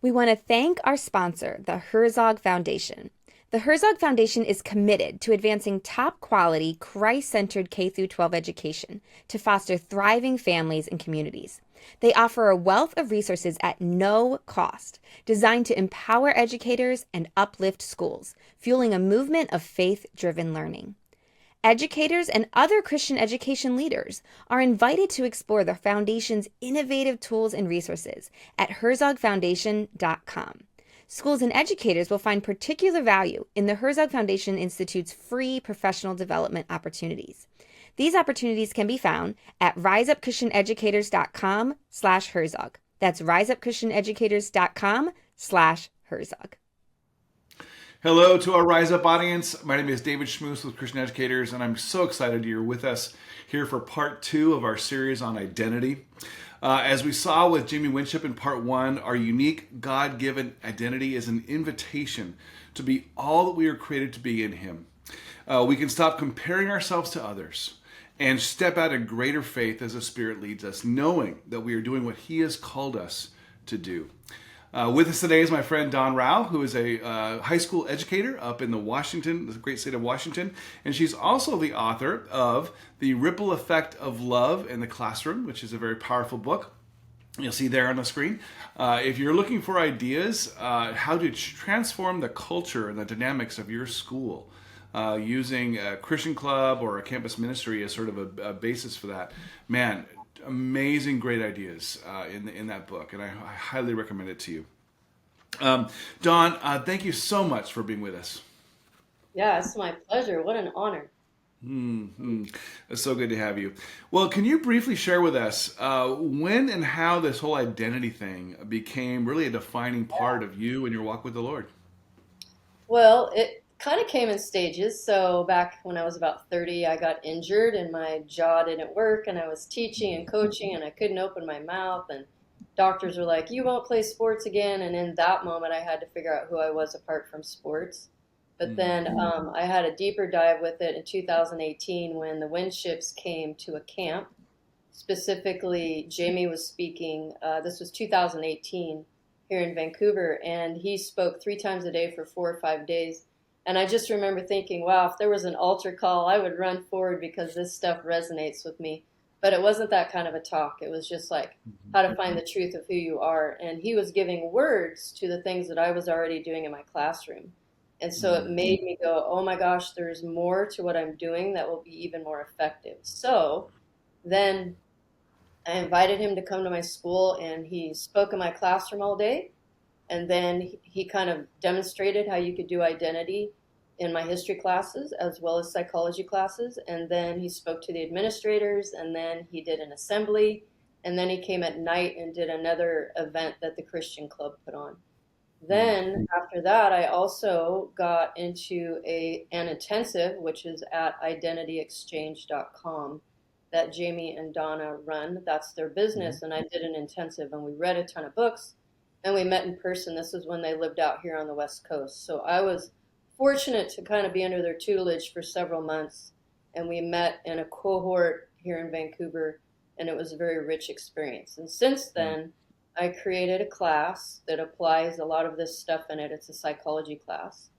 We want to thank our sponsor, the Herzog Foundation. The Herzog Foundation is committed to advancing top quality, Christ-centered K through 12 education to foster thriving families and communities. They offer a wealth of resources at no cost, designed to empower educators and uplift schools, fueling a movement of faith-driven learning. Educators and other Christian education leaders are invited to explore the Foundation's innovative tools and resources at herzogfoundation.com. Schools and educators will find particular value in the Herzog Foundation Institute's free professional development opportunities. These opportunities can be found at riseupchristianeducators.com/Herzog. That's riseupchristianeducators.com/Herzog. Hello to our Rise Up audience. My name is David Schmoos with Christian Educators, and I'm so excited you're with us here for part 2 of our series on identity. As we saw with Jamie Winship in part 1, our unique God-given identity is an invitation to be all that we are created to be in Him. We can stop comparing ourselves to others and step out in greater faith as the Spirit leads us, knowing that we are doing what He has called us to do. With us today is my friend Dawn Rao, who is a high school educator up in the great state of Washington, and she's also the author of The Ripple Effect of Love in the Classroom, which is a very powerful book. You'll see there on the screen. If you're looking for ideas how to transform the culture and the dynamics of your school, using a Christian club or a campus ministry as sort of a basis for that, man, amazing, great ideas in that book, and I highly recommend it to you. Dawn, thank you so much for being with us. Yeah, it's my pleasure. What an honor. It's so good to have you. Well, can you briefly share with us when and how this whole identity thing became really a defining part of you and your walk with the Lord? Well, it kind of came in stages. So back when I was about 30, I got injured and my jaw didn't work, and I was teaching and coaching and I couldn't open my mouth, and doctors were like, "You won't play sports again." And in that moment, I had to figure out who I was apart from sports. But then I had a deeper dive with it in 2018 when the Winships came to a camp. Specifically, Jamie was speaking. This was 2018 here in Vancouver, and he spoke 3 times a day for 4 or 5 days. And I just remember thinking, wow, if there was an altar call, I would run forward because this stuff resonates with me. But it wasn't that kind of a talk. It was just like how to find the truth of who you are. And he was giving words to the things that I was already doing in my classroom. And so it made me go, oh my gosh, there's more to what I'm doing that will be even more effective. So then I invited him to come to my school, and he spoke in my classroom all day. And then he kind of demonstrated how you could do identity in my history classes as well as psychology classes. And then he spoke to the administrators, and then he did an assembly. And then he came at night and did another event that the Christian Club put on. Then after that, I also got into an intensive, which is at identityexchange.com, that Jamie and Donna run. That's their business. And I did an intensive, and we read a ton of books, and we met in person. This was when they lived out here on the West Coast. So I was fortunate to kind of be under their tutelage for several months, and we met in a cohort here in Vancouver, and it was a very rich experience. And since then, I created a class that applies a lot of this stuff in it. It's a psychology class.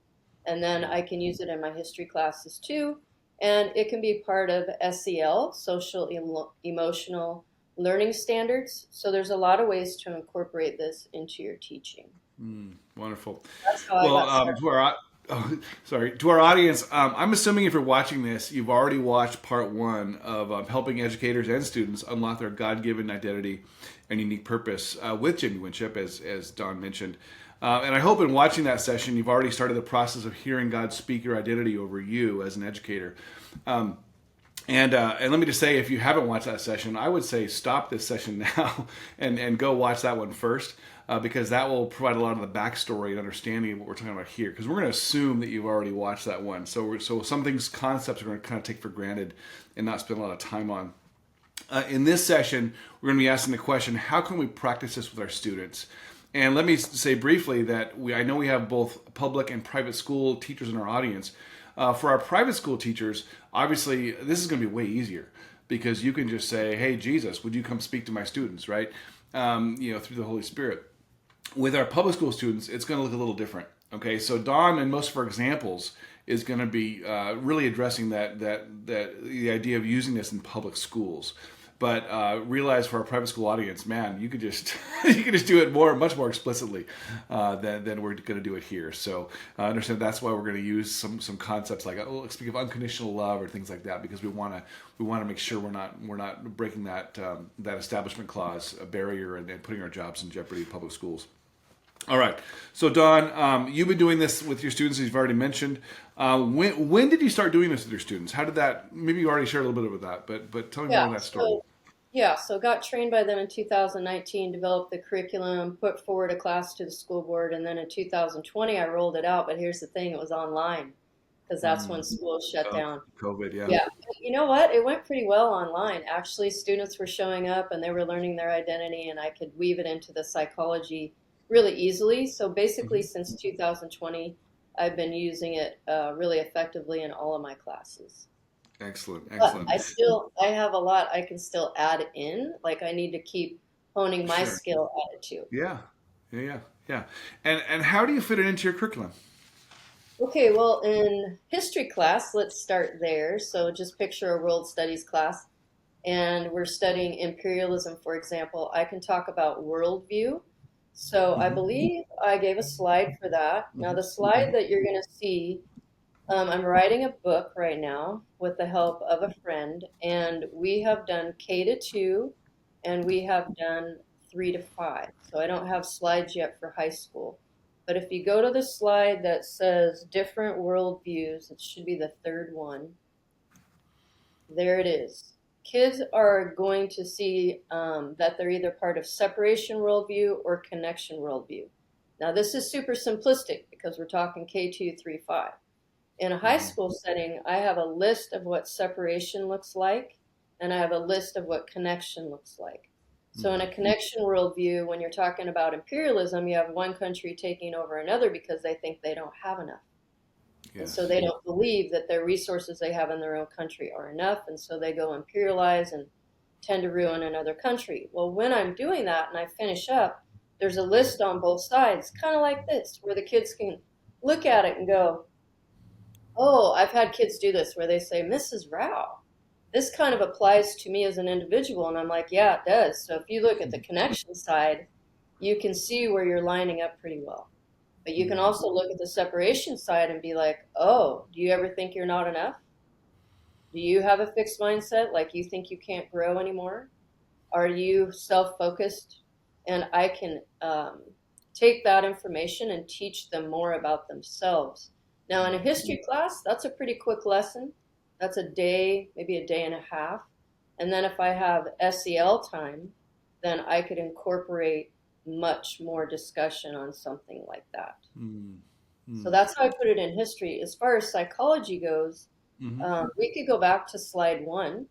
And then I can use it in my history classes too. And it can be part of SEL, social emotional learning standards. So there's a lot of ways to incorporate this into your teaching. Wonderful. That's how I got started. To our audience, I'm assuming if you're watching this, you've already watched part 1 of helping educators and students unlock their God-given identity and unique purpose with Jamie Winship, as Dawn mentioned. And I hope in watching that session, you've already started the process of hearing God speak your identity over you as an educator. And let me just say, if you haven't watched that session, I would say stop this session now and go watch that one first, because that will provide a lot of the backstory and understanding of what we're talking about here. Because we're going to assume that you've already watched that one. So some things, concepts, we're going to kind of take for granted and not spend a lot of time on. In this session, we're going to be asking the question, how can we practice this with our students? And let me say briefly that I know we have both public and private school teachers in our audience. For our private school teachers, obviously, this is going to be way easier because you can just say, hey, Jesus, would you come speak to my students, right? Through the Holy Spirit. With our public school students, it's going to look a little different. Okay, so Dawn and most of our examples is going to be really addressing that the idea of using this in public schools. But realize for our private school audience, man, you could just you could just do it much more explicitly than we're going to do it here. So understand that's why we're going to use some concepts like speak of unconditional love or things like that, because we want to make sure we're not breaking that establishment clause a barrier and putting our jobs in jeopardy in public schools. All right. So, Dawn, you've been doing this with your students, as you've already mentioned. When did you start doing this with your students? How did that? Maybe you already shared a little bit about that, but tell me more on that story. So got trained by them in 2019, developed the curriculum, put forward a class to the school board, and then in 2020 I rolled it out. But here's the thing: it was online because that's when school shut down. COVID, yeah. Yeah. You know what? It went pretty well online. Actually, students were showing up and they were learning their identity, and I could weave it into the psychology really easily. So basically, since 2020, I've been using it really effectively in all of my classes. Excellent. But I have a lot I can still add in. Like I need to keep honing my Sure. skill at it too. Yeah. And how do you fit it into your curriculum? Okay, well, in history class, let's start there. So just picture a world studies class, and we're studying imperialism, for example. I can talk about worldview. So I Hmm. believe I gave a slide for that. Now, Hmm. the slide that you're going to see, I'm writing a book right now with the help of a friend, and we have done K to 2, and we have done 3 to 5. So I don't have slides yet for high school. But if you go to the slide that says different worldviews, it should be the third one. There it is. Kids are going to see that they're either part of separation worldview or connection worldview. Now, this is super simplistic because we're talking K2, 3, 5. In a high school setting, I have a list of what separation looks like, and I have a list of what connection looks like. So, in a connection worldview, when you're talking about imperialism, you have one country taking over another because they think they don't have enough. And so Yes. they don't believe that their resources they have in their own country are enough. And so they go imperialize and tend to ruin another country. Well, when I'm doing that and I finish up, there's a list on both sides, kind of like this, where the kids can look at it and go, oh, I've had kids do this where they say, Mrs. Rao, this kind of applies to me as an individual. And I'm like, yeah, it does. So if you look at the connection side, you can see where you're lining up pretty well. But you can also look at the separation side and be like, oh, do you ever think you're not enough? Do you have a fixed mindset like you think you can't grow anymore? Are you self focused? And I can take that information and teach them more about themselves. Now, in a history class, that's a pretty quick lesson. That's a day, maybe a day and a half. And then if I have SEL time, then I could incorporate much more discussion on something like that. Mm. So Mm. that's how I put it in history. As far as psychology goes, Hmm. we could go back to slide 1,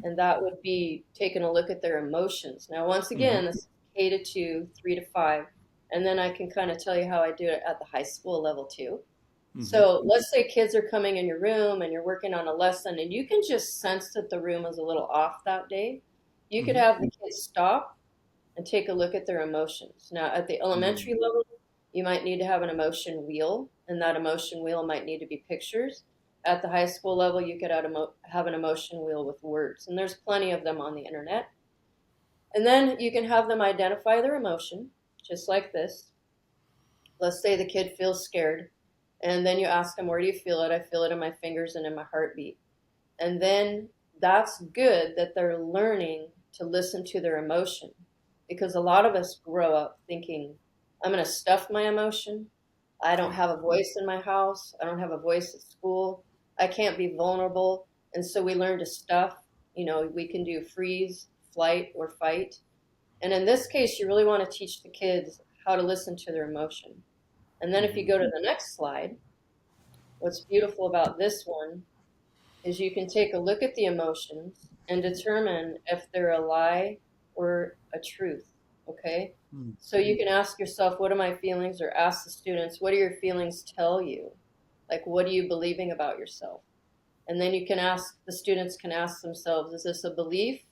and that would be taking a look at their emotions. Now, once Hmm. again, this is K to 2, 3 to 5, and then I can kind of tell you how I do it at the high school level too. Hmm. So let's say kids are coming in your room and you're working on a lesson, and you can just sense that the room is a little off that day. You could Hmm. have the kids stop and take a look at their emotions. Now, at the elementary level, you might need to have an emotion wheel, and that emotion wheel might need to be pictures. At the high school level, you could have an emotion wheel with words, and there's plenty of them on the internet. And then you can have them identify their emotion, just like this. Let's say the kid feels scared, and then you ask them, where do you feel it? I feel it in my fingers and in my heartbeat. And then that's good that they're learning to listen to their emotion, because a lot of us grow up thinking, I'm going to stuff my emotion. I don't Yeah. have a voice in my house. I don't have a voice at school. I can't be vulnerable. And so we learn to stuff. We can do freeze, flight, or fight. And in this case, you really want to teach the kids how to listen to their emotion. And then if you Hmm. go to the next slide, what's beautiful about this one is you can take a look at the emotions and determine if they're a lie or a truth. Okay? So you can ask yourself, what are my feelings? Or ask the students, what do your feelings tell you? Like, what are you believing about yourself? And then the students can ask themselves, is this a belief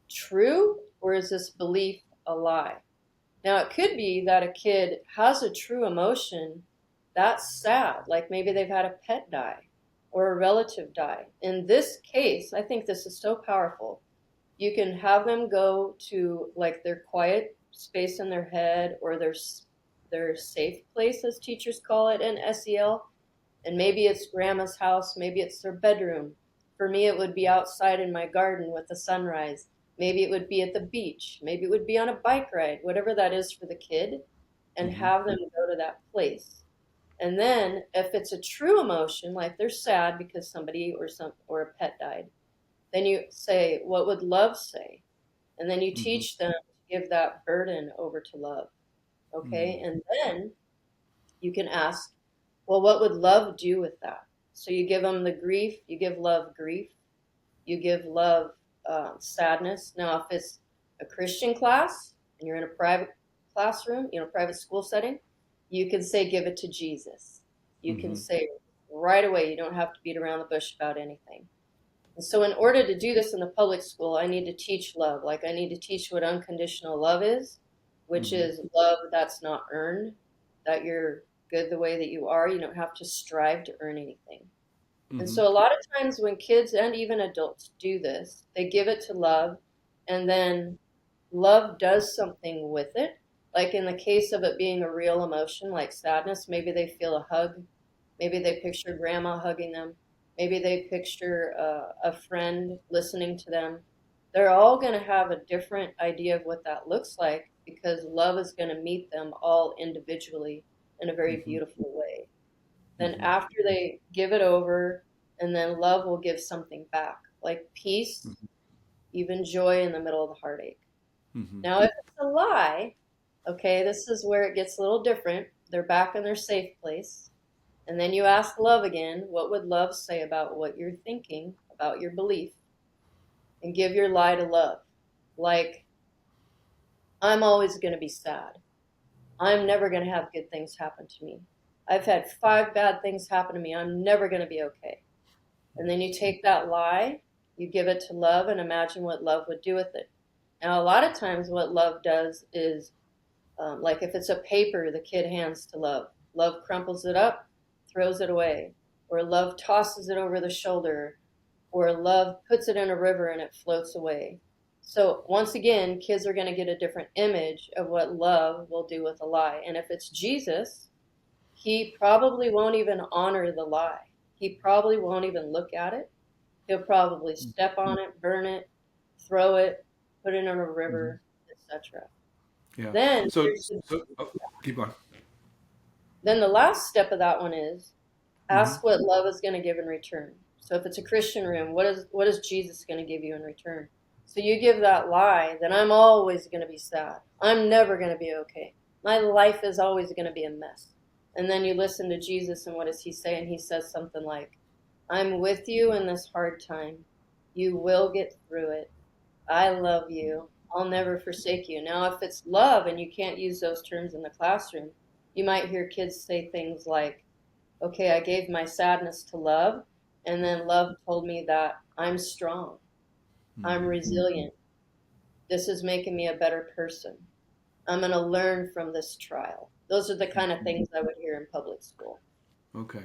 true or is this belief a lie? Now, it could be that a kid has a true emotion that's sad, like maybe they've had a pet die or a relative die. In this case, I think this is so powerful. You can have them go to like their quiet space in their head or their safe place, as teachers call it in SEL. And maybe it's grandma's house, maybe it's their bedroom. For me, it would be outside in my garden with the sunrise. Maybe it would be at the beach. Maybe it would be on a bike ride, whatever that is for the kid, and Mm-hmm. have them go to that place. And then if it's a true emotion, like they're sad because somebody or a pet died, then you say, what would love say? And then you Mm-hmm. teach them to give that burden over to love. Mm-hmm. Okay? And then you can ask, well, what would love do with that? So you give them the grief, you give love grief, you give love sadness. Now, if it's a Christian class and you're in a private classroom, private school setting, you can say, give it to Jesus. You can Mm-hmm. say right away, you don't have to beat around the bush about anything. And so, in order to do this in the public school, I need to teach love. Like, I need to teach what unconditional love is, which Mm-hmm. is love that's not earned, that you're good the way that you are. You don't have to strive to earn anything. And Mm-hmm. so, a lot of times when kids and even adults do this, they give it to love, and then love does something with it. Like in the case of it being a real emotion, like sadness, maybe they feel a hug. Maybe they picture grandma hugging them. Maybe they picture a friend listening to them. They're all going to have a different idea of what that looks like because love is going to meet them all individually in a very Mm-hmm. beautiful way. Then, Mm-hmm. after they give it over, and then love will give something back, like peace, even joy in the middle of the heartache. Mm-hmm. Now, if it's a lie, okay, this is where it gets a little different. They're back in their safe place. And then you ask love again, what would love say about what you're thinking, about your belief? And give your lie to love. Like, I'm always going to be sad. I'm never going to have good things happen to me. I've had 5 bad things happen to me. I'm never going to be okay. And then you take that lie, you give it to love, and imagine what love would do with it. Now, a lot of times, what love does is like if it's a paper the kid hands to love, love crumples it up, throws it away, or love tosses it over the shoulder, or love puts it in a river and it floats away. So, once again, kids are going to get a different image of what love will do with a lie. And if it's Jesus, he probably won't even honor the lie. He probably won't even look at it. He'll probably step on it, burn it, throw it, put it in a Mm-hmm. river, etc. Yeah. Then So, there's oh, keep going. then the last step of that one is Mm-hmm. ask what love is going to give in return. So if it's a Christian room, what is Jesus going to give you in return? So you give that lie, then I'm always going to be sad. I'm never going to be okay. My life is always going to be a mess. And then you listen to Jesus, and what does he say? And he says something like, I'm with you in this hard time. You will get through it. I love you. I'll never forsake you. Now, if it's love and you can't use those terms in the classroom, you might hear kids say things like, okay, I gave my sadness to love, and then love told me that I'm strong, I'm Mm-hmm. resilient. This is making me a better person. I'm going to learn from this trial. Those are the kind of things I would hear in public school. Okay,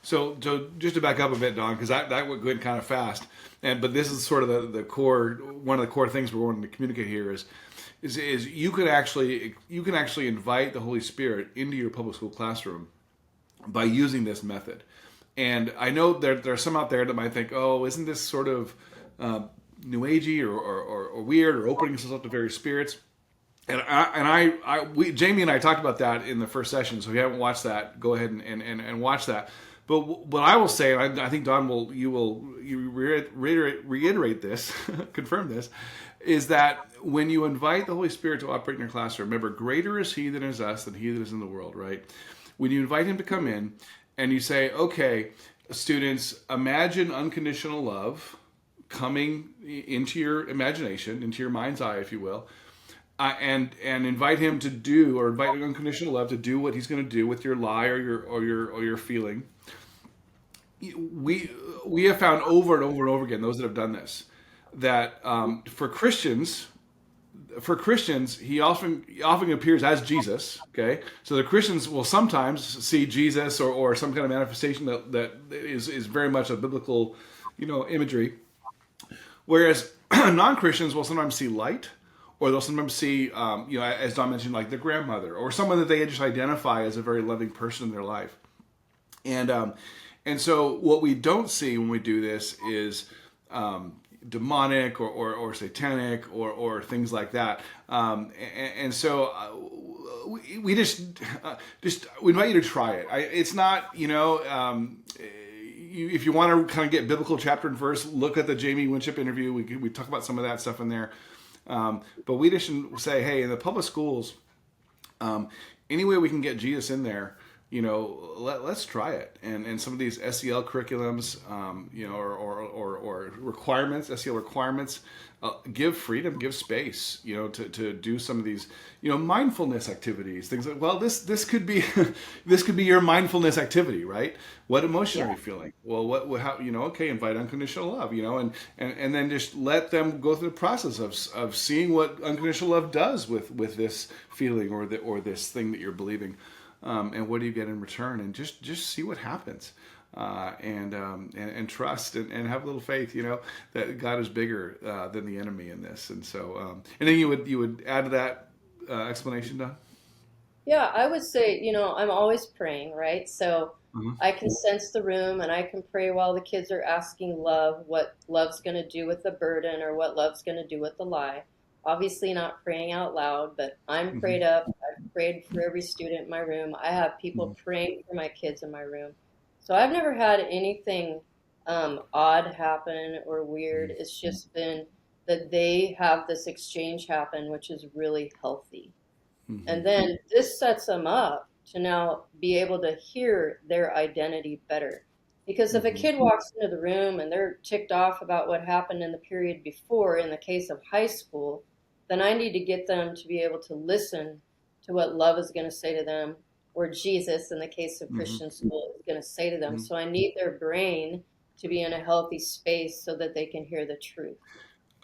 so just to back up a bit, Don, because that went kind of fast, but this is sort of the core, one of the core things we're wanting to communicate here is you can actually invite the Holy Spirit into your public school classroom by using this method. And I know there are some out there that might think, oh, isn't this sort of uh, new agey or weird or opening us up to various spirits? Jamie and I talked about that in the first session. So if you haven't watched that, go ahead and watch that. But what I will say, and I think Don you reiterate this, confirm this, is that when you invite the Holy Spirit to operate in your classroom, remember, greater is He that is us than he that is in the world, right? When you invite Him to come in, and you say, okay, students, imagine unconditional love coming into your imagination, into your mind's eye, if you will, and invite him to do, or invite unconditional love to do what he's going to do with your lie or your feeling. We have found over and over and over again, those that have done this, that for Christians, for Christians, he often appears as Jesus. Okay, so the Christians will sometimes see Jesus or some kind of manifestation that is very much a biblical, imagery. Whereas non-Christians will sometimes see light, or they'll sometimes see, as Don mentioned, like their grandmother or someone that they just identify as a very loving person in their life. And so what we don't see when we do this is demonic or satanic or things like that. And so we just we invite you to try it. It's not, if you want to kind of get biblical chapter and verse, look at the Jamie Winship interview. We talk about some of that stuff in there. But we just say, hey, in the public schools, any way we can get Jesus in there, let's try it. And some of these SEL curriculums, or requirements, SEL requirements, give freedom, give space, to do some of these, mindfulness activities, things like, well, this could be, this could be your mindfulness activity, right? What emotion are you feeling? Well, how, okay, invite unconditional love, and then just let them go through the process of seeing what unconditional love does with this feeling or this thing that you're believing. And what do you get in return? And just see what happens, and trust and have a little faith, that God is bigger than the enemy in this. And so, and then you would add to that explanation, Don? Yeah, I would say, I'm always praying, right? So Mm-hmm. I can sense the room and I can pray while the kids are asking love what love's going to do with the burden or what love's going to do with the lie. Obviously, not praying out loud, but I'm Mm-hmm. prayed up. I've prayed for every student in my room. I have Mm-hmm. people praying for my kids in my room. So I've never had anything odd happen or weird. It's just been that they have this exchange happen, which is really healthy. Mm-hmm. And then this sets them up to now be able to hear their identity better. Because if a Mm-hmm. kid walks into the room and they're ticked off about what happened in the period before, in the case of high school, then I need to get them to be able to listen to what love is going to say to them, or Jesus, in the case of Mm-hmm. Christian school, is going to say to them. Mm-hmm. So I need their brain to be in a healthy space so that they can hear the truth.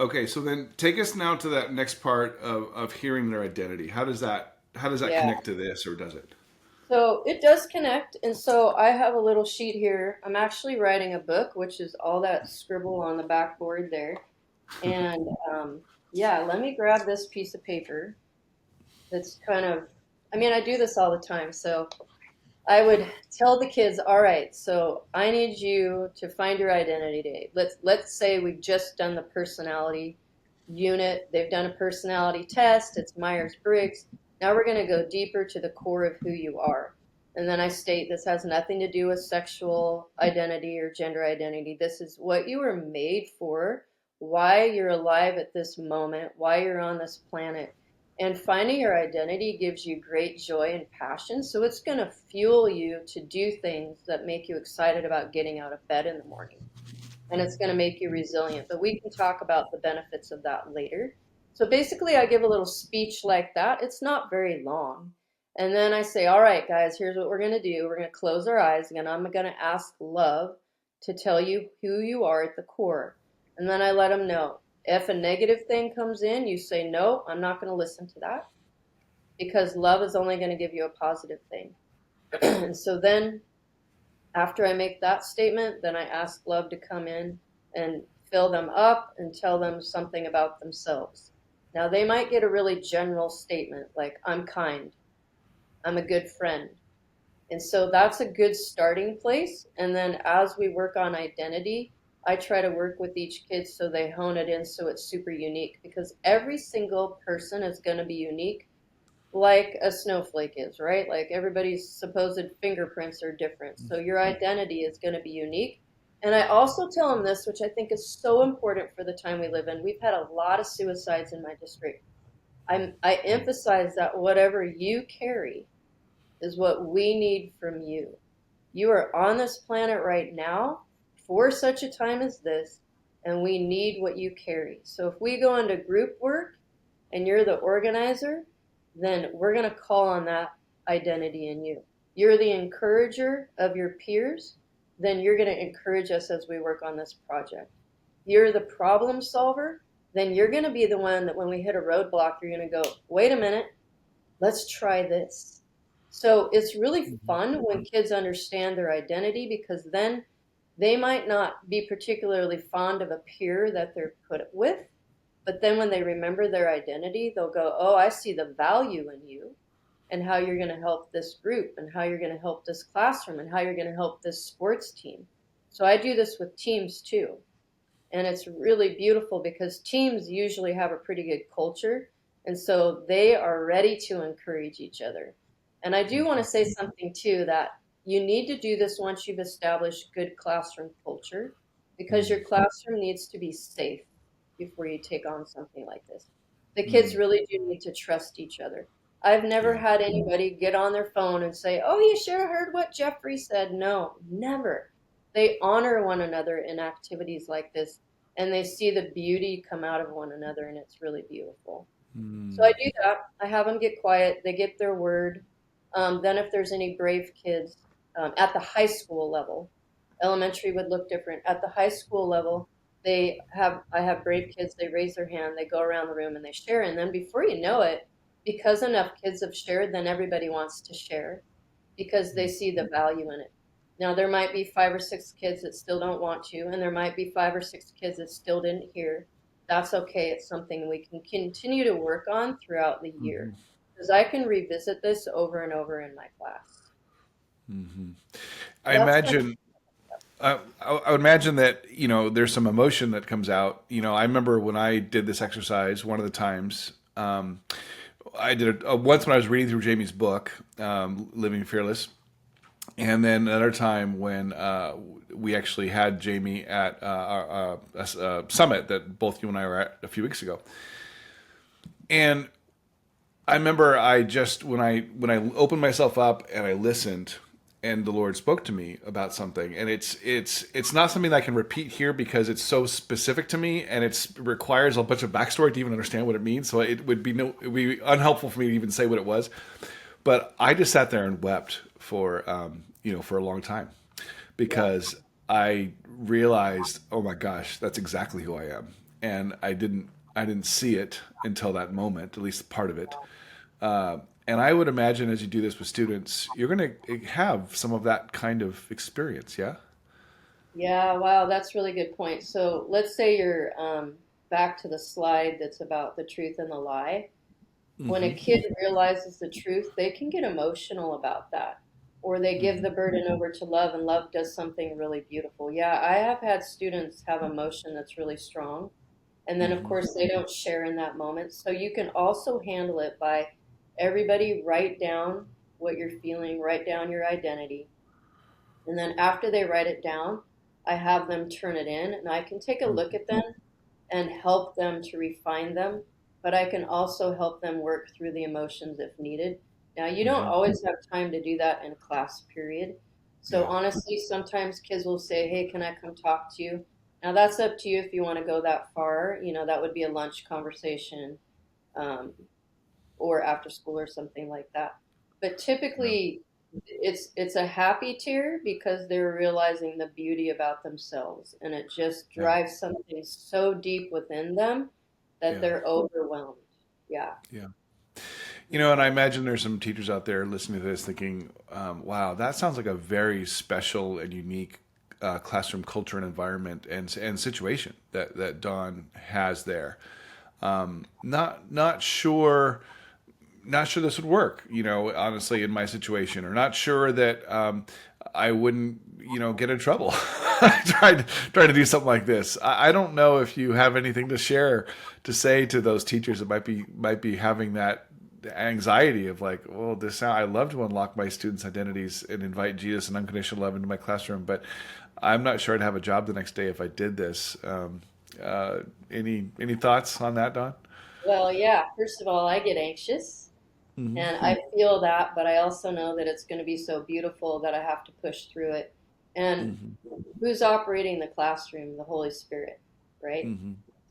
Okay, so then take us now to that next part of hearing their identity. How does that Yeah. connect to this, or does it? So it does connect. And so I have a little sheet here. I'm actually writing a book, which is all that scribble on the backboard there. And yeah, let me grab this piece of paper that's I do this all the time. So I would tell the kids, all right, so I need you to find your identity today. Let's say we've just done the personality unit. They've done a personality test. It's Myers-Briggs. Now we're going to go deeper to the core of who you are. And then I state this has nothing to do with sexual identity or gender identity. This is what you were made for, why you're alive at this moment, why you're on this planet. And finding your identity gives you great joy and passion. So it's going to fuel you to do things that make you excited about getting out of bed in the morning. And it's going to make you resilient. But we can talk about the benefits of that later. So basically, I give a little speech like that. It's not very long. And then I say, all right, guys, here's what we're going to do. We're going to close our eyes, and I'm going to ask love to tell you who you are at the core. And then I let them know. If a negative thing comes in, you say, no, I'm not going to listen to that because love is only going to give you a positive thing. And so then after I make that statement, then I ask love to come in and fill them up and tell them something about themselves. Now, they might get a really general statement like, I'm kind, I'm a good friend. And so that's a good starting place. And then as we work on identity, I try to work with each kid so they hone it in so it's super unique because every single person is going to be unique like a snowflake is, right? Like everybody's supposed fingerprints are different. So your identity is going to be unique. And I also tell them this, which I think is so important for the time we live in. We've had a lot of suicides in my district. I emphasize that whatever you carry is what we need from you. You are on this planet right now for such a time as this, and we need what you carry. So if we go into group work and you're the organizer, then we're going to call on that identity in you. You're the encourager of your peers, then you're going to encourage us as we work on this project. You're the problem solver, then you're going to be the one that when we hit a roadblock, you're going to go, wait a minute, let's try this. So it's really fun when kids understand their identity, because then they might not be particularly fond of a peer that they're put with, but then when they remember their identity, they'll go, oh, I see the value in you and how you're going to help this group and how you're going to help this classroom and how you're going to help this sports team. So I do this with teams too. And it's really beautiful because teams usually have a pretty good culture. And so they are ready to encourage each other. And I do want to say something too, that you need to do this once you've established good classroom culture, because your classroom needs to be safe before you take on something like this. The kids really do need to trust each other. I've never Yeah. had anybody get on their phone and say, oh, you sure heard what Jeffrey said. No, never. They honor one another in activities like this, and they see the beauty come out of one another, and it's really beautiful. So I do that. I have them get quiet. They get their word. Then if there's any brave kids at the high school level, elementary would look different. At the high school level, I have brave kids. They raise their hand. They go around the room and they share. And then before you know it, because enough kids have shared, then everybody wants to share because they see the value in it. Now, there might be 5 or 6 kids that still don't want to, and there might be 5 or 6 kids that still didn't hear. That's okay. It's something we can continue to work on throughout the year, because I can revisit this over and over in my class. I So that's kind of, imagine I would imagine that, there's some emotion that comes out. I remember when I did this exercise one of the times. I did it once when I was reading through Jamie's book, Living Fearless, and then another time when we actually had Jamie at a summit that both you and I were at a few weeks ago. And I remember when I opened myself up and I listened, and the Lord spoke to me about something, and it's not something that I can repeat here because it's so specific to me, and it requires a bunch of backstory to even understand what it means. So it would be unhelpful for me to even say what it was. But I just sat there and wept for for a long time, because I realized, oh my gosh, that's exactly who I am, and I didn't see it until that moment, at least part of it. And I would imagine as you do this with students, you're going to have some of that kind of experience, yeah? yeah, wow, that's a really good point. So let's say you're back to the slide that's about the truth and the lie. When a kid realizes the truth, they can get emotional about that. Or they give the burden over to love, and love does something really beautiful. Yeah, I have had students have emotion that's really strong. And then, of course, they don't share in that moment. So you can also handle it by everybody write down what you're feeling, write down your identity. And then after they write it down, I have them turn it in, and I can take a look at them and help them to refine them, but I can also help them work through the emotions if needed. Now, you don't always have time to do that in class period. So Yeah. honestly, sometimes kids will say, hey, can I come talk to you? Now, that's up to you if you want to go that far. That would be a lunch conversation, um, or after school or something like that. But Yeah. typically, it's a happy tear because they're realizing the beauty about themselves, and it just Yeah. drives something so deep within them that Yeah. they're overwhelmed. Yeah. Yeah. And I imagine there's some teachers out there listening to this thinking, wow, that sounds like a very special and unique classroom culture and environment and situation that Dawn has there. Not sure this would work, honestly, in my situation, or not sure that I wouldn't, get in trouble. Trying to do something like this. I don't know if you have anything to share to say to those teachers that might be having that anxiety of like, well, I love to unlock my students' identities and invite Jesus and unconditional love into my classroom, but I'm not sure I'd have a job the next day if I did this. Any thoughts on that, Don? Well, yeah, first of all, I get anxious and I feel that, but I also know that it's going to be so beautiful that I have to push through it. And who's operating the classroom? The Holy Spirit, right?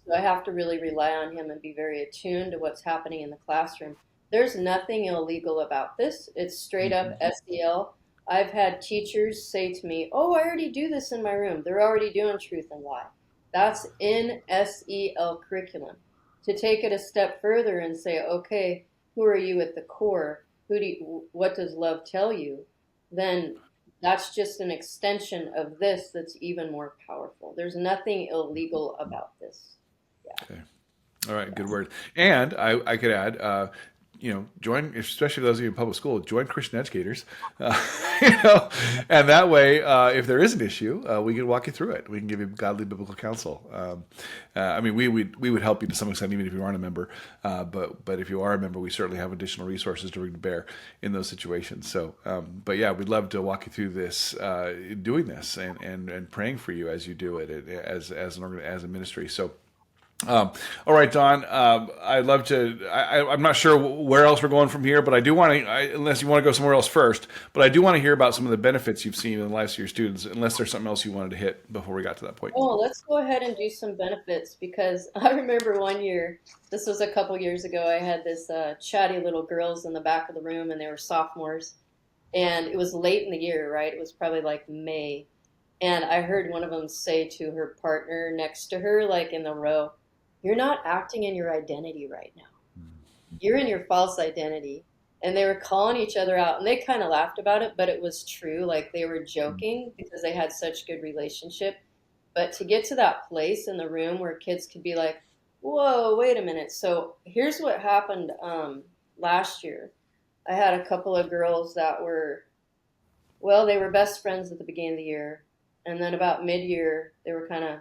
So I have to really rely on him and be very attuned to what's happening in the classroom. There's nothing illegal about this. It's straight up SEL. I've had teachers say to me, oh, I already do this in my room. They're already doing truth and lie. That's in SEL curriculum. To take it a step further and say, okay, who are you at the core? What does love tell you? Then that's just an extension of this that's even more powerful. There's nothing illegal about this. Yeah. Okay. All right, good word. And I could add, join, especially those of you in public school, join Christian educators, you know, and that way, if there is an issue, we can walk you through it. We can give you godly biblical counsel. I mean, we would help you to some extent, even if you aren't a member. But if you are a member, we certainly have additional resources to bring to bear in those situations. So, but yeah, we'd love to walk you through this, doing this, and praying for you as you do it as a ministry. So. All right, Don. I'd love to. I'm not sure where else we're going from here, but I do want to. Unless you want to go somewhere else first, but I do want to hear about some of the benefits you've seen in the lives of your students. Unless there's something else you wanted to hit before we got to that point. Oh, let's go ahead and do some benefits because I remember one year, this was a couple years ago, I had this chatty little girls in the back of the room and they were sophomores. And it was late in the year, right? It was probably like May. And I heard one of them say to her partner next to her, like in the row, "You're not acting in your identity right now. You're in your false identity." And they were calling each other out and they kind of laughed about it, but it was true. Like they were joking because they had such good relationship. But to get to that place in the room where kids could be like, whoa, wait a minute. So here's what happened last year. I had a couple of girls that were, well, they were best friends at the beginning of the year. And then about mid-year, they were kind of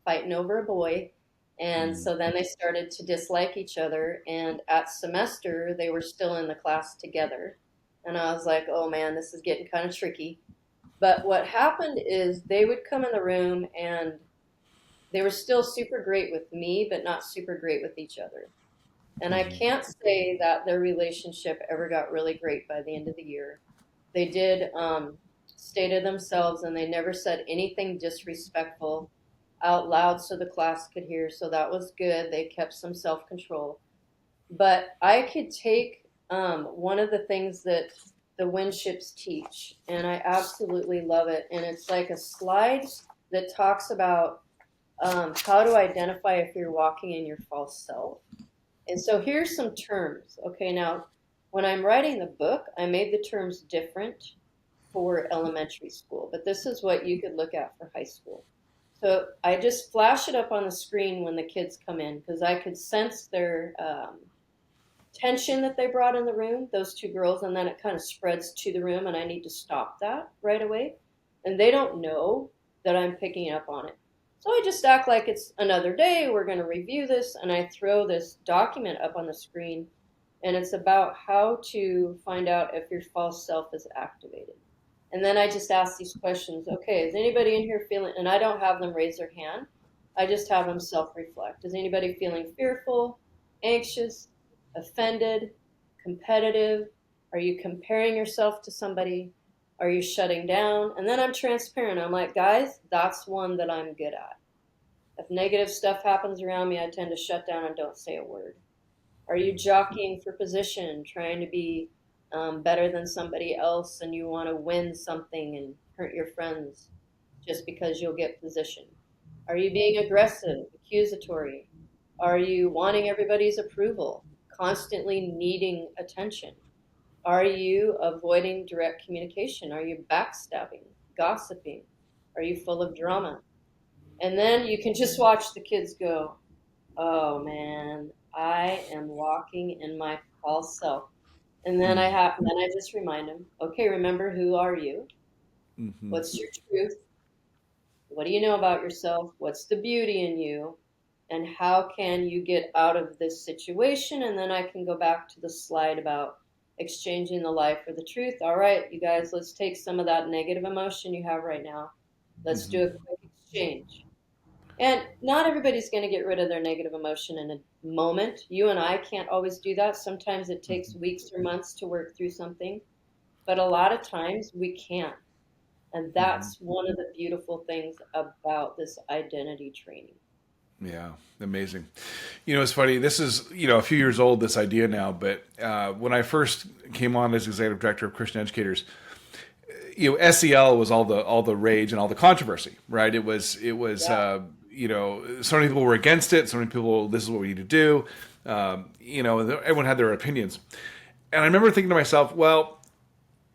fighting over a boy. And so then they started to dislike each other. And at semester, they were still in the class together. And I was like, oh man, this is getting kind of tricky. But what happened is they would come in the room and they were still super great with me, but not super great with each other. And I can't say that their relationship ever got really great by the end of the year. They did stay to themselves and they never said anything disrespectful out loud so the class could hear. So that was good. They kept some self-control. But I could take one of the things that the Winships teach, and I absolutely love it. And it's like a slide that talks about how to identify if you're walking in your false self. And so here's some terms. Okay, now when I'm writing the book, I made the terms different for elementary school, but this is what you could look at for high school. So I just flash it up on the screen when the kids come in because I could sense their tension that they brought in the room, those two girls, and then it kind of spreads to the room and I need to stop that right away. And they don't know that I'm picking up on it. So I just act like it's another day, we're going to review this, and I throw this document up on the screen, and it's about how to find out if your false self is activated. And then I just ask these questions. Okay, is anybody in here feeling, and I don't have them raise their hand, I just have them self-reflect. Is anybody feeling fearful, anxious, offended, competitive? Are you comparing yourself to somebody? Are you shutting down? And then I'm transparent. I'm like, guys, that's one that I'm good at. If negative stuff happens around me, I tend to shut down and don't say a word. Are you jockeying for position, trying to be better than somebody else, and you want to win something and hurt your friends just because you'll get position? Are you being aggressive, accusatory? Are you wanting everybody's approval, constantly needing attention? Are you avoiding direct communication? Are you backstabbing, gossiping? Are you full of drama? And then you can just watch the kids go, oh man, I am walking in my false self. And then I just remind them, okay, remember, who are you? Mm-hmm. What's your truth? What do you know about yourself? What's the beauty in you? And how can you get out of this situation? And then I can go back to the slide about exchanging the lie for the truth. All right, you guys, let's take some of that negative emotion you have right now. Let's do a quick exchange. And not everybody's going to get rid of their negative emotion in a moment. You and I can't always do that. Sometimes it takes weeks or months to work through something. But a lot of times we can't. And that's one of the beautiful things about this identity training. Yeah, amazing. You know, it's funny. This is, a few years old, this idea now, but when I first came on as executive director of Christian Educators, SEL was all the rage and all the controversy, right? It was so many people were against it. So many people, this is what we need to do. Everyone had their opinions. And I remember thinking to myself, well,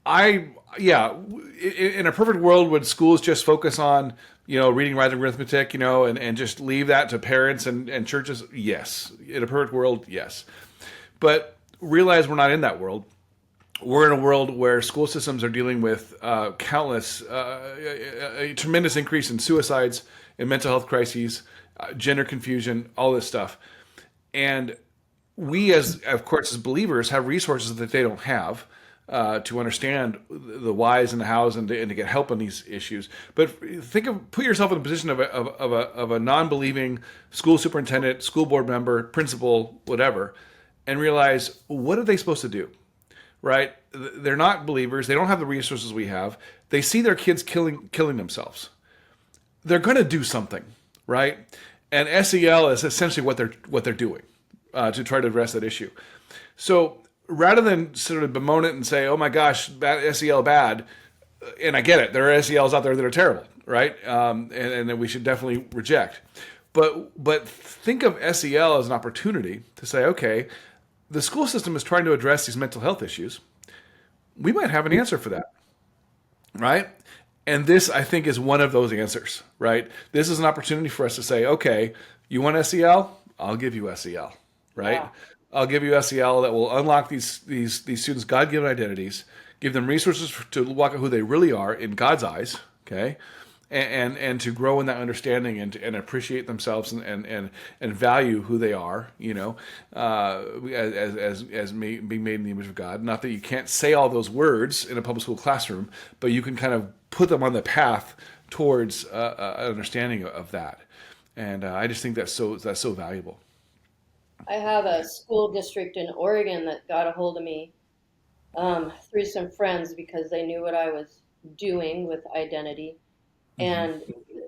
in a perfect world, would schools just focus on, reading, writing, arithmetic, and just leave that to parents and churches? Yes. In a perfect world, yes. But realize we're not in that world. We're in a world where school systems are dealing with countless, a tremendous increase in suicides, in mental health crises, gender confusion, all this stuff. And we, as believers, have resources that they don't have to understand the whys and the hows and to get help on these issues. But put yourself in the position of a non-believing school superintendent, school board member, principal, whatever, and realize, what are they supposed to do? Right? They're not believers. They don't have the resources we have. They see their kids killing themselves. They're going to do something, right? And SEL is essentially what they're doing to try to address that issue. So rather than sort of bemoan it and say, "Oh my gosh, that SEL bad," and I get it, there are SELs out there that are terrible, right? And that we should definitely reject. But think of SEL as an opportunity to say, okay, the school system is trying to address these mental health issues. We might have an answer for that, right? And this, I think, is one of those answers, right? This is an opportunity for us to say, okay, you want SEL? I'll give you SEL, right? Yeah. I'll give you SEL that will unlock these students' God-given identities, give them resources to look at who they really are in God's eyes, okay? And to grow in that understanding and appreciate themselves and value who they are, as being made in the image of God. Not that you can't say all those words in a public school classroom, but you can kind of put them on the path towards an understanding of that. And I just think that's so valuable. I have a school district in Oregon that got a hold of me through some friends because they knew what I was doing with identity. And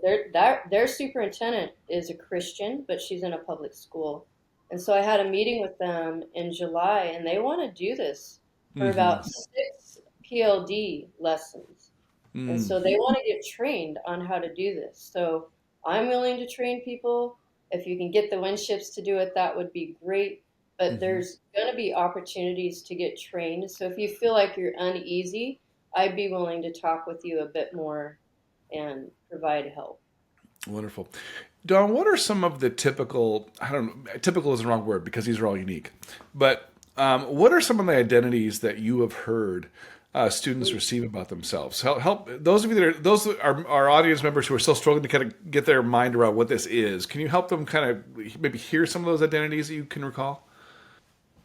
their superintendent is a Christian, but she's in a public school. And so I had a meeting with them in July, and they want to do this for about 6 PLD lessons. And so they want to get trained on how to do this. So I'm willing to train people. If you can get the Winships to do it, that would be great. But there's going to be opportunities to get trained. So if you feel like you're uneasy, I'd be willing to talk with you a bit more and provide help. Wonderful. Dawn, what are some of the typical is the wrong word because these are all unique, but what are some of the identities that you have heard students receive about themselves? Help those of you those are our audience members who are still struggling to kind of get their mind around what this is. Can you help them kind of maybe hear some of those identities that you can recall?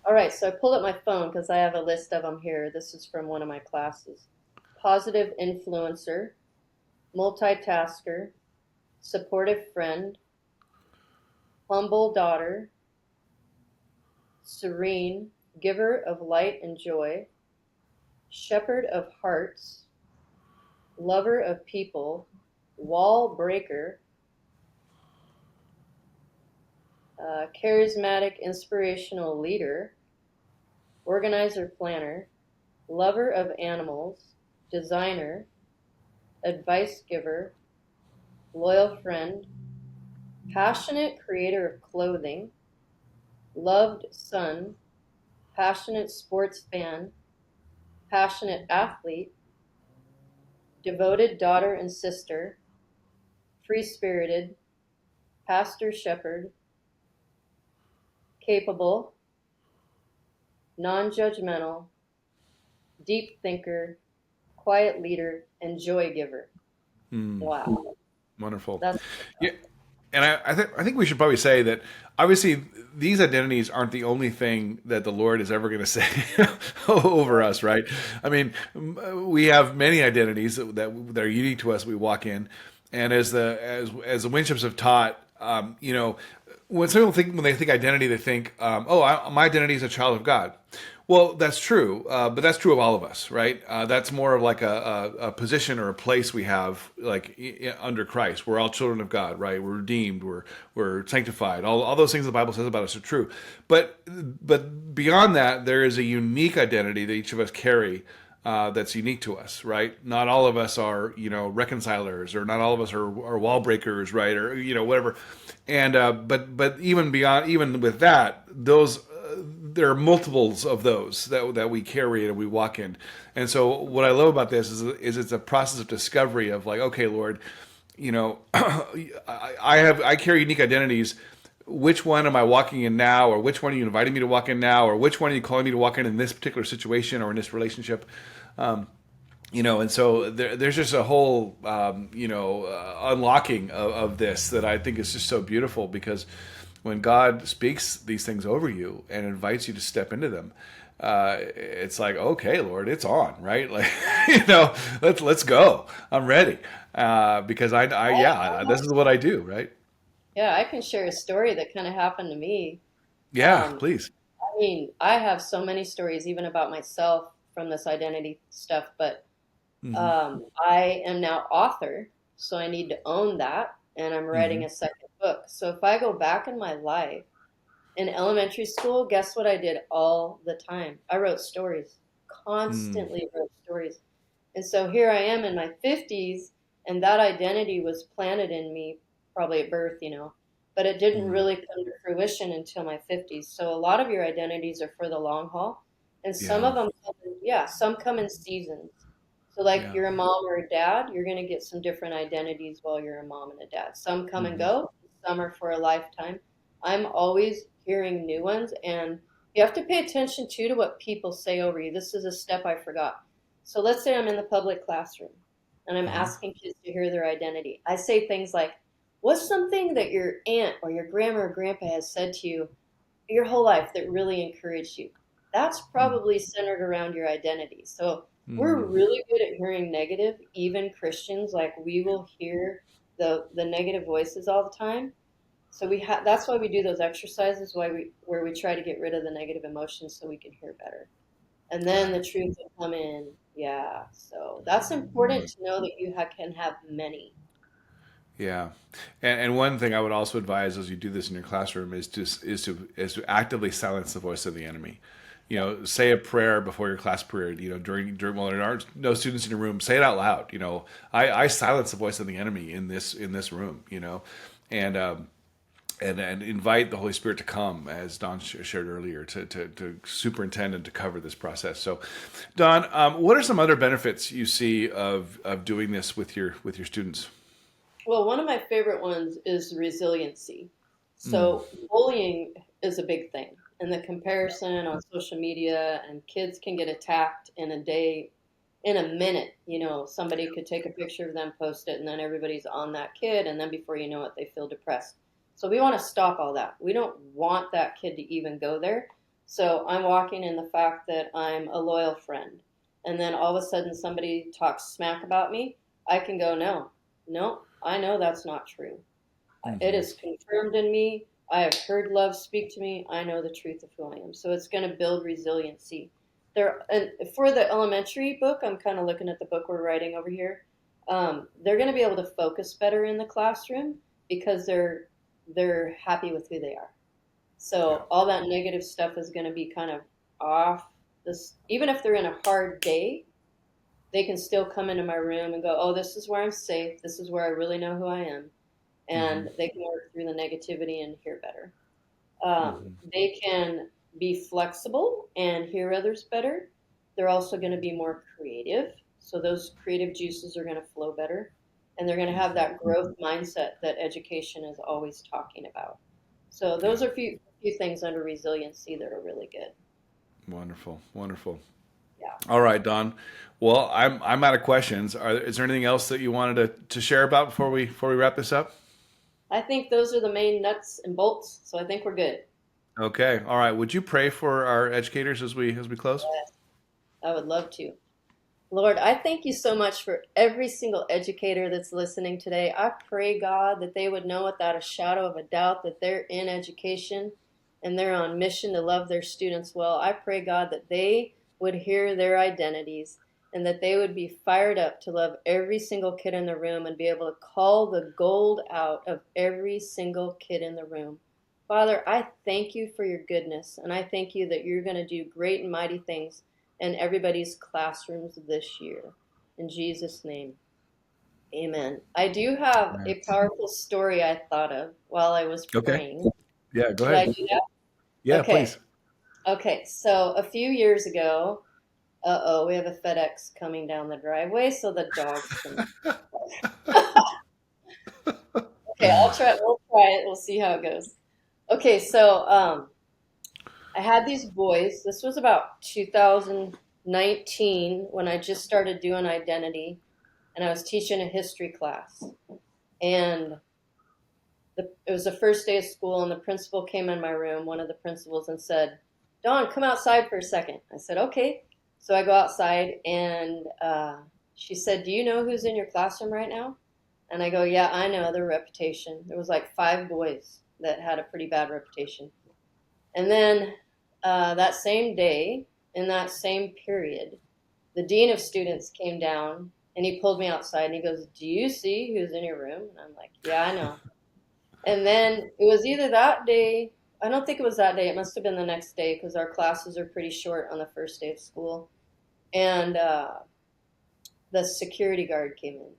All right. So I pulled up my phone because I have a list of them here. This is from one of my classes. Positive influencer, multitasker, supportive friend, humble daughter, serene, giver of light and joy, shepherd of hearts, lover of people, wall breaker, charismatic inspirational leader, organizer planner, lover of animals, designer, advice giver, loyal friend, passionate creator of clothing, loved son, passionate sports fan, passionate athlete, devoted daughter and sister, free-spirited, pastor shepherd, capable, non-judgmental, deep thinker, quiet leader, and joy giver. Wow. Wonderful. Yeah. And I think we should probably say that obviously these identities aren't the only thing that the Lord is ever going to say over us, right? I mean, we have many identities that are unique to us. We walk in, and as the Winships have taught, when they think identity, they think, my identity is a child of God. Well, that's true, but that's true of all of us, right? That's more of like a position or a place we have, like under Christ. We're all children of God, right? We're redeemed, we're sanctified. All those things the Bible says about us are true. But beyond that, there is a unique identity that each of us carry that's unique to us, right? Not all of us are, reconcilers, or not all of us are wall breakers, right? Or, whatever. And but even beyond, even with that, those there are multiples of those that we carry and we walk in. And so what I love about this is it's a process of discovery of like, okay, Lord, I carry unique identities. Which one am I walking in now, or which one are you inviting me to walk in now, or which one are you calling me to walk in this particular situation or in this relationship? And so there's just a whole, unlocking of this that I think is just so beautiful, because when God speaks these things over you and invites you to step into them, it's like, okay, Lord, it's on, right? Like, let's go. I'm ready, because this is what I do, right? Yeah, I can share a story that kind of happened to me. Yeah, Um, please. I mean, I have so many stories, even about myself from this identity stuff, but Hmm. I am now author, so I need to own that, and I'm writing Hmm. a second book. So if I go back in my life, in elementary school, guess what I did all the time? I wrote stories, Mm. constantly wrote stories. And so here I am in my 50s, and that identity was planted in me probably at birth, but it didn't Mm. really come to fruition until my 50s. So a lot of your identities are for the long haul, and some Yeah. of them, yeah, some come in seasons. So, like Yeah. you're a mom or a dad, you're going to get some different identities while you're a mom and a dad. Some come and Hmm. go, some are for a lifetime. I'm always hearing new ones, and you have to pay attention too to what people say over you. This is a step I forgot. So let's say I'm in the public classroom and I'm Uh-huh. asking kids to hear their identity. I say things like, what's something that your aunt or your grandma or grandpa has said to you your whole life that really encouraged you? That's probably centered around your identity. So we're Mm. really good at hearing negative, even Christians, like we will hear the negative voices all the time. So that's why we do those exercises, where we try to get rid of the negative emotions so we can hear better. And then Got the it. truth will come in. Yeah. So that's important to know that can have many. Yeah, and one thing I would also advise as you do this in your classroom is to actively silence the voice of the enemy. Say a prayer before your class period. During while there aren't no students in your room, say it out loud. I silence the voice of the enemy in this room. And invite the Holy Spirit to come, as Don shared earlier, to superintend and to cover this process. So, Don, what are some other benefits you see of doing this with your students? Well, one of my favorite ones is resiliency. Mm. So bullying is a big thing, and the comparison on social media, and kids can get attacked in a day, in a minute. Somebody could take a picture of them, post it, and then everybody's on that kid, and then before you know it, they feel depressed. So we want to stop all that. We don't want that kid to even go there. So I'm walking in the fact that I'm a loyal friend, and then all of a sudden somebody talks smack about me. I can go, no, no, I know that's not true. It Hmm. is confirmed in me. I have heard love speak to me. I know the truth of who I am. So it's going to build resiliency. And for the elementary book, I'm kind of looking at the book we're writing over here. They're going to be able to focus better in the classroom because they're happy with who they are. Yeah. So all that negative stuff is going to be kind of off. This, even if they're in a hard day, they can still come into my room and go, oh, this is where I'm safe. This is where I really know who I am. Hmm. And they can work through the negativity and hear better. Hmm. They can be flexible and hear others better. They're also going to be more creative. So those creative juices are going to flow better. And they're going to have Hmm. that growth mindset that education is always talking about. So Yeah. those are a few things under resiliency that are really good. Wonderful. Wonderful. Yeah. All right, Don. Well, I'm out of questions. Is there anything else that you wanted to share about before we wrap this up? I think those are the main nuts and bolts. So I think we're good. Okay. All right. Would you pray for our educators as we close? Yes, I would love to. Lord, I thank you so much for every single educator that's listening today. I pray, God, that they would know without a shadow of a doubt that they're in education and they're on mission to love their students well. I pray, God, that they would hear their identities and that they would be fired up to love every single kid in the room and be able to call the gold out of every single kid in the room. Father, I thank you for your goodness, and I thank you that you're going to do great and mighty things and everybody's classrooms this year. In Jesus' name, amen. I do have Yeah. a powerful story I thought of while I was Okay. praying. Yeah, go Should I ahead. do that? Yeah, Okay. please. Okay. So a few years ago, we have a FedEx coming down the driveway, so the dogs can. Okay, I'll try. We'll try it. We'll see how it goes. Okay, so I had these boys. This was about 2019 when I just started doing identity, and I was teaching a history class. And it was the first day of school, and the principal came in my room, one of the principals, and said, "Dawn, come outside for a second." I said, "Okay." So I go outside, and she said, "Do you know who's in your classroom right now?" And I go, "Yeah, I know their reputation." There was like 5 boys that had a pretty bad reputation. And then that same day, in that same period, the dean of students came down and he pulled me outside and he goes, "Do you see who's in your room?" And I'm like, "Yeah, I know." And then it was either that day, I don't think it was that day, it must have been the next day because our classes are pretty short on the first day of school. And the security guard came in.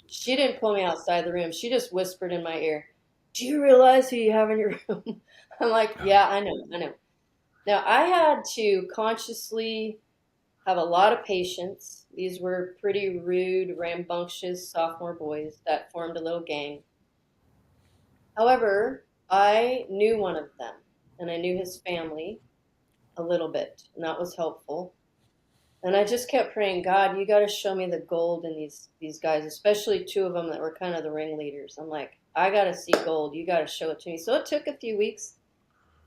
She didn't pull me outside the room. She just whispered in my ear, "Do you realize who you have in your room?" I'm like, "Yeah, I know, I know." Now, I had to consciously have a lot of patience. These were pretty rude, rambunctious sophomore boys that formed a little gang. However, I knew one of them, and I knew his family a little bit, and that was helpful. And I just kept praying, "God, you got to show me the gold in these guys, especially 2 of them that were kind of the ringleaders." I'm like, "I got to see gold. You got to show it to me." So it took a few weeks.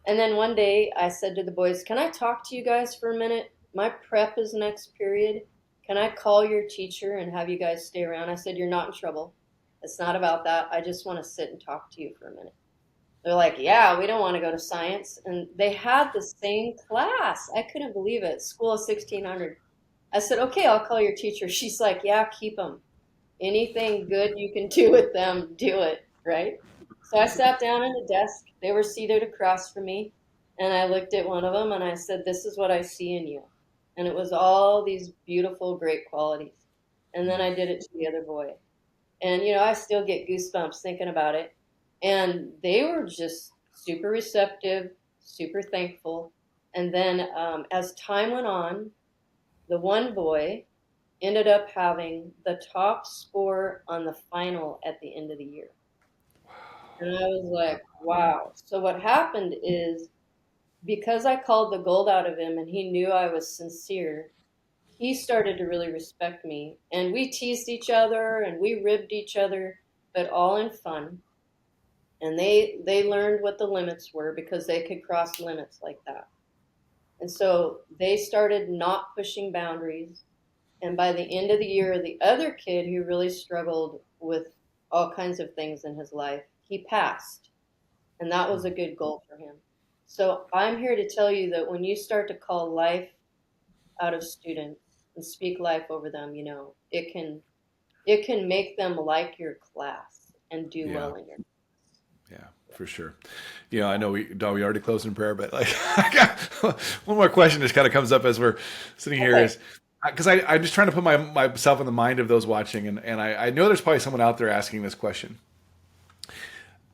And then one day I said to the boys, "Can I talk to you guys for a minute? My prep is next period. Can I call your teacher and have you guys stay around?" I said, "You're not in trouble. It's not about that. I just want to sit and talk to you for a minute." They're like, "Yeah, we don't want to go to science." And they had the same class. I couldn't believe it. School of 1600. I said, "Okay, I'll call your teacher." She's like, "Yeah, keep them. Anything good you can do with them, do it." Right? So I sat down at a desk. They were seated across from me. And I looked at one of them and I said, "This is what I see in you." And it was all these beautiful, great qualities. And then I did it to the other boy. And, I still get goosebumps thinking about it. And they were just super receptive, super thankful. And then as time went on, the one boy ended up having the top score on the final at the end of the year. And I was like, wow. So what happened is because I called the gold out of him and he knew I was sincere, he started to really respect me. And we teased each other and we ribbed each other, but all in fun. And they learned what the limits were because they could cross limits like that. And so they started not pushing boundaries. And by the end of the year, the other kid who really struggled with all kinds of things in his life, he passed. And that was a good goal for him. So I'm here to tell you that when you start to call life out of students and speak life over them, it can make them like your class and do Yeah. well in your. Yeah, for sure. I know we already closed in prayer, but like I got one more question just kind of comes up as we're sitting here Okay. is because I'm just trying to put myself in the mind of those watching, and I know there's probably someone out there asking this question.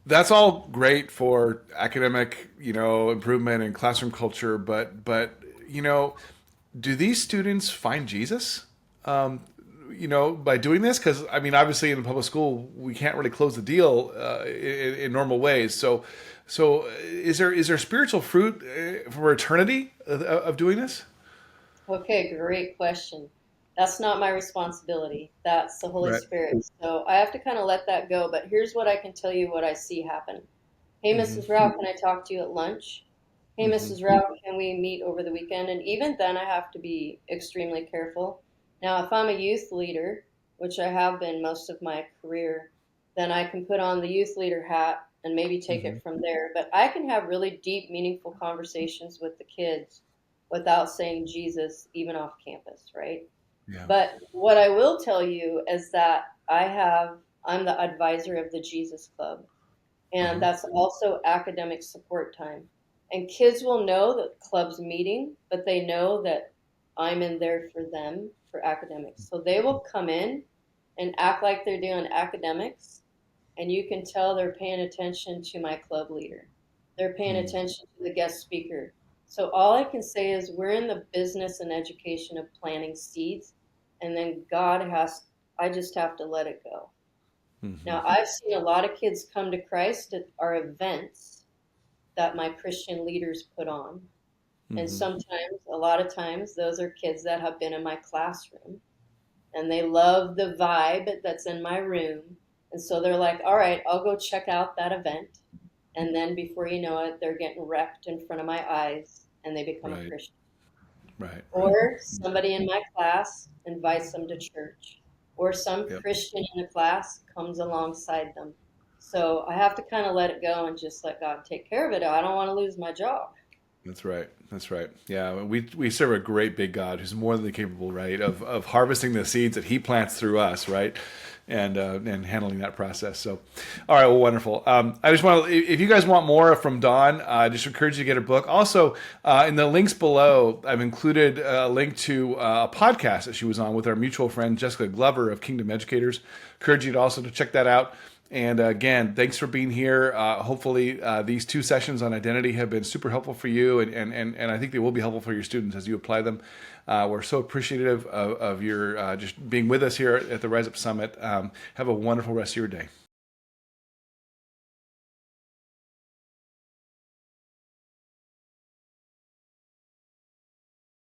That's all great for academic, improvement and classroom culture, but do these students find Jesus? Um, by doing this? Because I mean, obviously, in the public school, we can't really close the deal in normal ways. So is there spiritual fruit for eternity of doing this? Okay, great question. That's not my responsibility. That's the Holy Right. Spirit. So I have to kind of let that go. But here's what I can tell you what I see happen. "Hey, Hmm. Mrs. Rao, can I talk to you at lunch?" "Hey, Hmm. Mrs. Rao, can we meet over the weekend?" And even then, I have to be extremely careful. Now, if I'm a youth leader, which I have been most of my career, then I can put on the youth leader hat and maybe take Hmm. it from there. But I can have really deep, meaningful conversations with the kids without saying Jesus, even off campus, right? Yeah. But what I will tell you is that I'm the advisor of the Jesus Club, and Uh-huh. that's also academic support time. And kids will know that club's meeting, but they know that I'm in there for them for academics. So they will come in and act like they're doing academics, and you can tell they're paying attention to my club leader. They're paying Mm. attention to the guest speaker. So all I can say is we're in the business and education of planting seeds, and then I just have to let it go. Hmm. Now, I've seen a lot of kids come to Christ at our events that my Christian leaders put on. And Hmm. sometimes, a lot of times, those are kids that have been in my classroom and they love the vibe that's in my room. And so they're like, all right, I'll go check out that event. And then before you know it, they're getting wrecked in front of my eyes and they become a Right. Christian. Right. Right. Or somebody in my class invites them to church, or some Yep. Christian in the class comes alongside them. So I have to kind of let it go and just let God take care of it. I don't want to lose my job. That's right. That's right. Yeah, we serve a great big God who's more than capable, right, of harvesting the seeds that He plants through us, right, and handling that process. So, all right, well, wonderful. I just want to, if you guys want more from Dawn, I just encourage you to get her book. Also, in the links below, I've included a link to a podcast that she was on with our mutual friend Jessica Glover of Kingdom Educators. Encourage you to also to check that out. And again, thanks for being here. Hopefully, these 2 sessions on identity have been super helpful for you, and I think they will be helpful for your students as you apply them. We're so appreciative of your just being with us here at the Rise Up Summit. Have a wonderful rest of your day.